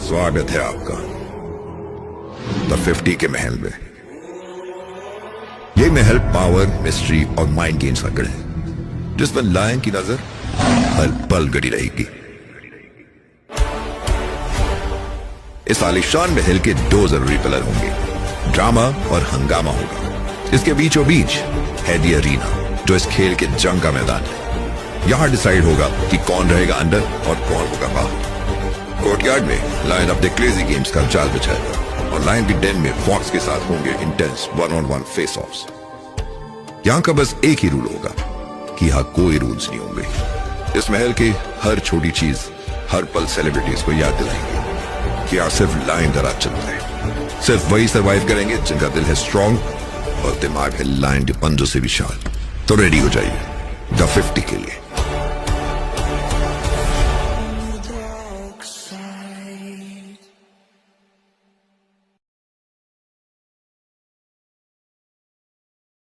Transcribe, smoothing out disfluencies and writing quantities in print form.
स्वागत है आपका द 50 के महल में। ये महल पावर, मिस्ट्री और माइंड गेम्स का गढ़ है, जिसमें लायन की नजर हर पल गड़ी रहेगी। इस आलिशान महल के दो जरूरी पिलर होंगे, ड्रामा और हंगामा होगा। इसके बीचों बीच है दी अरीना, जो इस खेल के जंग का मैदान है। यहां डिसाइड होगा कि कौन रहेगा अंदर और कौन होगा बाहर। कोर्टयार्ड में लायन अपने क्रेजी गेम्स का जाल बिछाएगा और लायन की डेन में फॉक्स के साथ होंगे इंटेंस 1-on-1 फेस ऑफ्स। यहां का बस एक ही रूल होगा कि यहां कोई रूल्स नहीं होंगे। इस महल की हर छोटी चीज हर पल सेलिब्रिटीज को याद दिलाएंगे कि यहां सिर्फ लायन का राज चलता है। सिर्फ वही सर्वाइव करेंगे जिनका दिल है स्ट्रॉन्ग और दिमाग है लायन के पंजों से विशाल। तो रेडी हो जाइए द 50 के लिए।